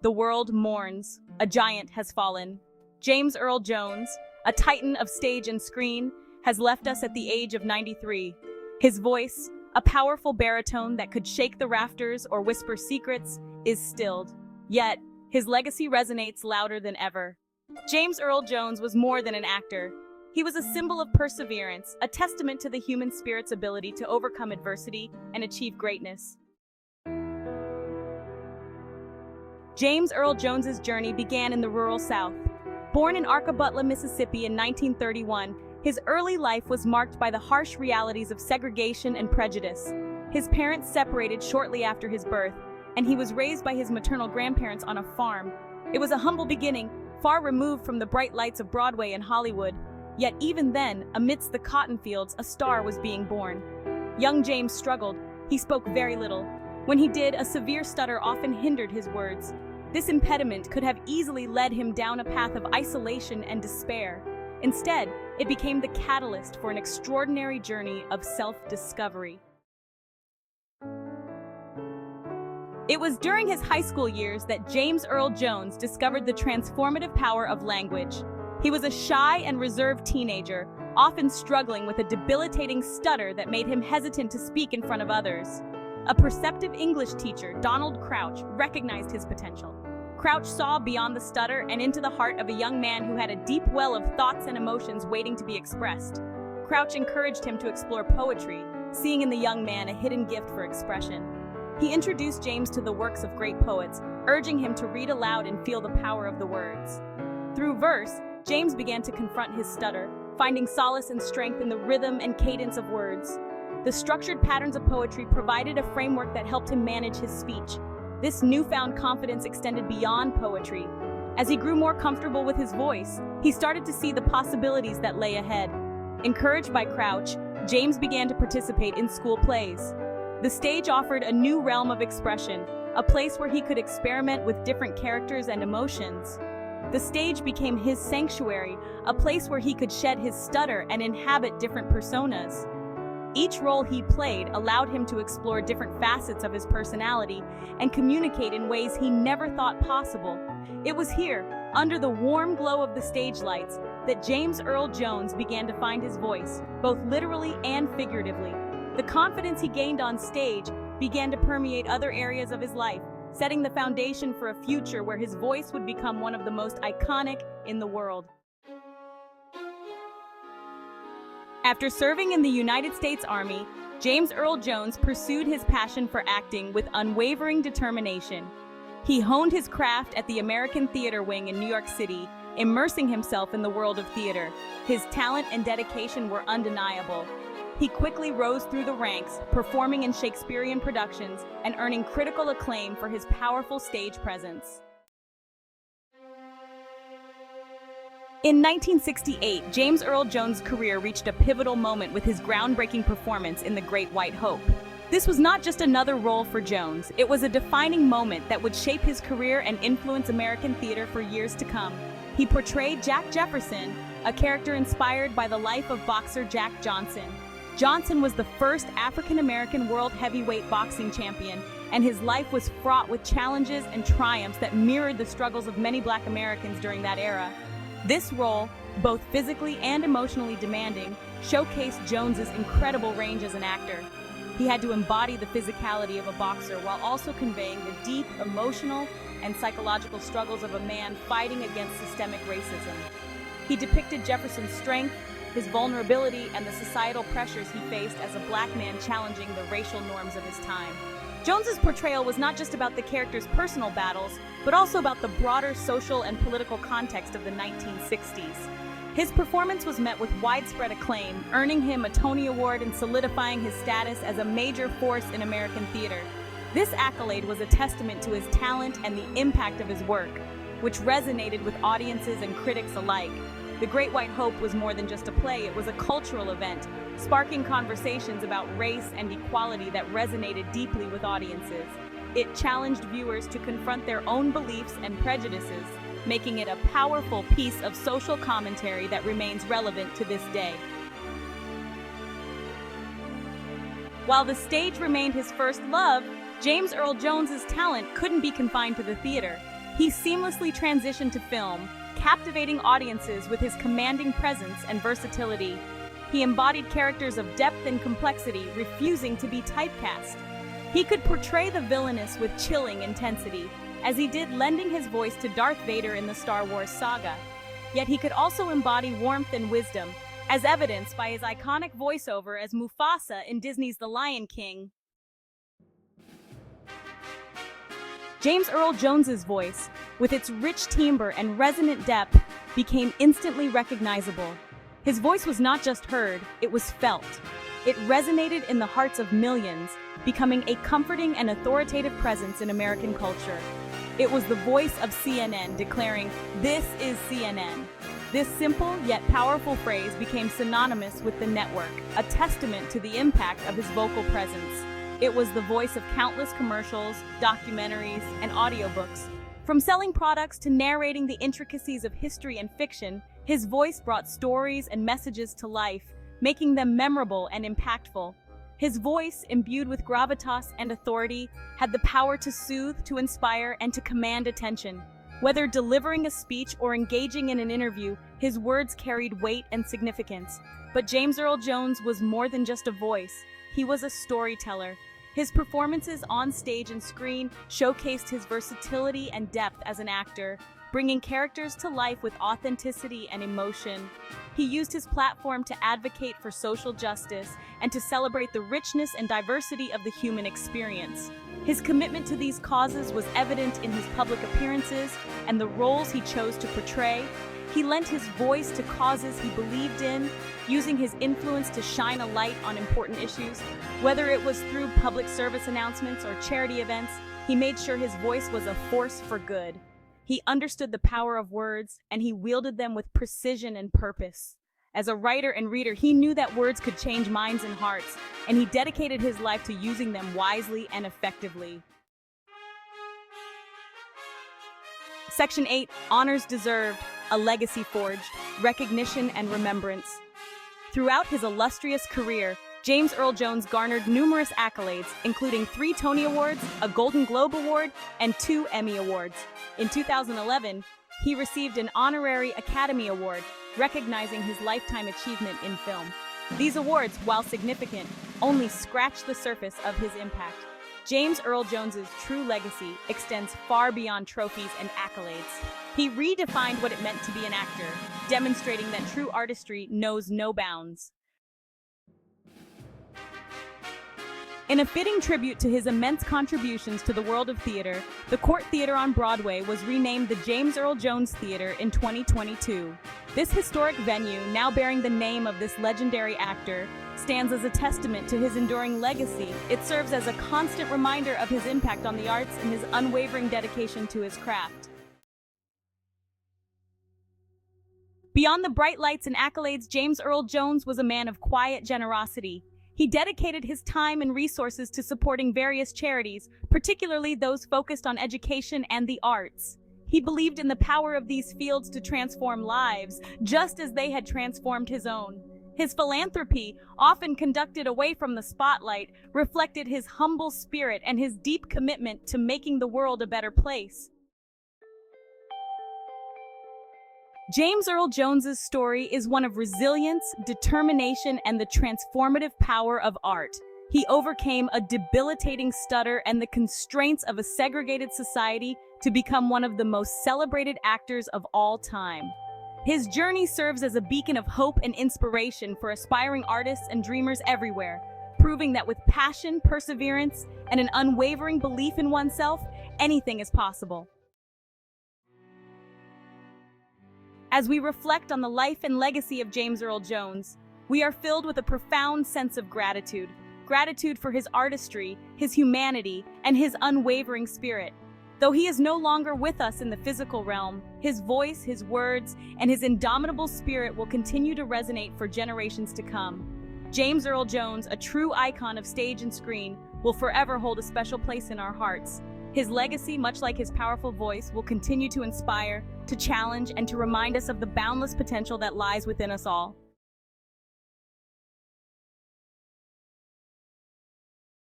The world mourns. A giant has fallen. James Earl Jones, a titan of stage and screen, has left us at the age of 93. His voice, a powerful baritone that could shake the rafters or whisper secrets, is stilled. Yet, his legacy resonates louder than ever. James Earl Jones was more than an actor. He was a symbol of perseverance, a testament to the human spirit's ability to overcome adversity and achieve greatness. James Earl Jones's journey began in the rural South. Born in Arkabutla, Mississippi in 1931, his early life was marked by the harsh realities of segregation and prejudice. His parents separated shortly after his birth, and he was raised by his maternal grandparents on a farm. It was a humble beginning, far removed from the bright lights of Broadway and Hollywood. Yet even then, amidst the cotton fields, a star was being born. Young James struggled. He spoke very little. When he did, a severe stutter often hindered his words. This impediment could have easily led him down a path of isolation and despair. Instead, it became the catalyst for an extraordinary journey of self-discovery. It was during his high school years that James Earl Jones discovered the transformative power of language. He was a shy and reserved teenager, often struggling with a debilitating stutter that made him hesitant to speak in front of others. A perceptive English teacher, Donald Crouch, recognized his potential. Crouch saw beyond the stutter and into the heart of a young man who had a deep well of thoughts and emotions waiting to be expressed. Crouch encouraged him to explore poetry, seeing in the young man a hidden gift for expression. He introduced James to the works of great poets, urging him to read aloud and feel the power of the words. Through verse, James began to confront his stutter, finding solace and strength in the rhythm and cadence of words. The structured patterns of poetry provided a framework that helped him manage his speech. This newfound confidence extended beyond poetry. As he grew more comfortable with his voice, he started to see the possibilities that lay ahead. Encouraged by Crouch, James began to participate in school plays. The stage offered a new realm of expression, a place where he could experiment with different characters and emotions. The stage became his sanctuary, a place where he could shed his stutter and inhabit different personas. Each role he played allowed him to explore different facets of his personality and communicate in ways he never thought possible. It was here, under the warm glow of the stage lights, that James Earl Jones began to find his voice, both literally and figuratively. The confidence he gained on stage began to permeate other areas of his life, setting the foundation for a future where his voice would become one of the most iconic in the world. After serving in the United States Army, James Earl Jones pursued his passion for acting with unwavering determination. He honed his craft at the American Theater Wing in New York City, immersing himself in the world of theater. His talent and dedication were undeniable. He quickly rose through the ranks, performing in Shakespearean productions and earning critical acclaim for his powerful stage presence. In 1968, James Earl Jones' career reached a pivotal moment with his groundbreaking performance in The Great White Hope. This was not just another role for Jones, it was a defining moment that would shape his career and influence American theater for years to come. He portrayed Jack Jefferson, a character inspired by the life of boxer Jack Johnson. Johnson was the first African-American world heavyweight boxing champion, and his life was fraught with challenges and triumphs that mirrored the struggles of many Black Americans during that era. This role, both physically and emotionally demanding, showcased Jones's incredible range as an actor. He had to embody the physicality of a boxer while also conveying the deep emotional and psychological struggles of a man fighting against systemic racism. He depicted Jefferson's strength, his vulnerability, and the societal pressures he faced as a Black man challenging the racial norms of his time. Jones's portrayal was not just about the character's personal battles, but also about the broader social and political context of the 1960s. His performance was met with widespread acclaim, earning him a Tony Award and solidifying his status as a major force in American theater. This accolade was a testament to his talent and the impact of his work, which resonated with audiences and critics alike. The Great White Hope was more than just a play, it was a cultural event, sparking conversations about race and equality that resonated deeply with audiences. It challenged viewers to confront their own beliefs and prejudices, making it a powerful piece of social commentary that remains relevant to this day. While the stage remained his first love, James Earl Jones's talent couldn't be confined to the theater. He seamlessly transitioned to film, captivating audiences with his commanding presence and versatility. He embodied characters of depth and complexity, refusing to be typecast. He could portray the villainous with chilling intensity, as he did lending his voice to Darth Vader in the Star Wars saga. Yet he could also embody warmth and wisdom, as evidenced by his iconic voiceover as Mufasa in Disney's The Lion King. James Earl Jones's voice, with its rich timbre and resonant depth, became instantly recognizable. His voice was not just heard, it was felt. It resonated in the hearts of millions, becoming a comforting and authoritative presence in American culture. It was the voice of CNN declaring, "This is CNN." This simple yet powerful phrase became synonymous with the network, a testament to the impact of his vocal presence. It was the voice of countless commercials, documentaries, and audiobooks. From selling products to narrating the intricacies of history and fiction, his voice brought stories and messages to life, making them memorable and impactful. His voice, imbued with gravitas and authority, had the power to soothe, to inspire, and to command attention. Whether delivering a speech or engaging in an interview, his words carried weight and significance. But James Earl Jones was more than just a voice. He was a storyteller. His performances on stage and screen showcased his versatility and depth as an actor, bringing characters to life with authenticity and emotion. He used his platform to advocate for social justice and to celebrate the richness and diversity of the human experience. His commitment to these causes was evident in his public appearances and the roles he chose to portray. He lent his voice to causes he believed in, using his influence to shine a light on important issues. Whether it was through public service announcements or charity events, he made sure his voice was a force for good. He understood the power of words, and he wielded them with precision and purpose. As a writer and reader, he knew that words could change minds and hearts, and he dedicated his life to using them wisely and effectively. Section 8, Honors Deserved, a Legacy Forged, Recognition and Remembrance. Throughout his illustrious career, James Earl Jones garnered numerous accolades, including 3 Tony Awards, a Golden Globe Award, and 2 Emmy Awards. In 2011, he received an honorary Academy Award, recognizing his lifetime achievement in film. These awards, while significant, only scratch the surface of his impact. James Earl Jones's true legacy extends far beyond trophies and accolades. He redefined what it meant to be an actor, demonstrating that true artistry knows no bounds. In a fitting tribute to his immense contributions to the world of theater, the Court Theater on Broadway was renamed the James Earl Jones Theater in 2022. This historic venue, now bearing the name of this legendary actor, stands as a testament to his enduring legacy. It serves as a constant reminder of his impact on the arts and his unwavering dedication to his craft. Beyond the bright lights and accolades, James Earl Jones was a man of quiet generosity. He dedicated his time and resources to supporting various charities, particularly those focused on education and the arts. He believed in the power of these fields to transform lives, just as they had transformed his own. His philanthropy, often conducted away from the spotlight, reflected his humble spirit and his deep commitment to making the world a better place. James Earl Jones's story is one of resilience, determination, and the transformative power of art. He overcame a debilitating stutter and the constraints of a segregated society to become one of the most celebrated actors of all time. His journey serves as a beacon of hope and inspiration for aspiring artists and dreamers everywhere, proving that with passion, perseverance, and an unwavering belief in oneself, anything is possible. As we reflect on the life and legacy of James Earl Jones, we are filled with a profound sense of gratitude. Gratitude for his artistry, his humanity, and his unwavering spirit. Though he is no longer with us in the physical realm, his voice, his words, and his indomitable spirit will continue to resonate for generations to come. James Earl Jones, a true icon of stage and screen, will forever hold a special place in our hearts. His legacy, much like his powerful voice, will continue to inspire, to challenge, and to remind us of the boundless potential that lies within us all.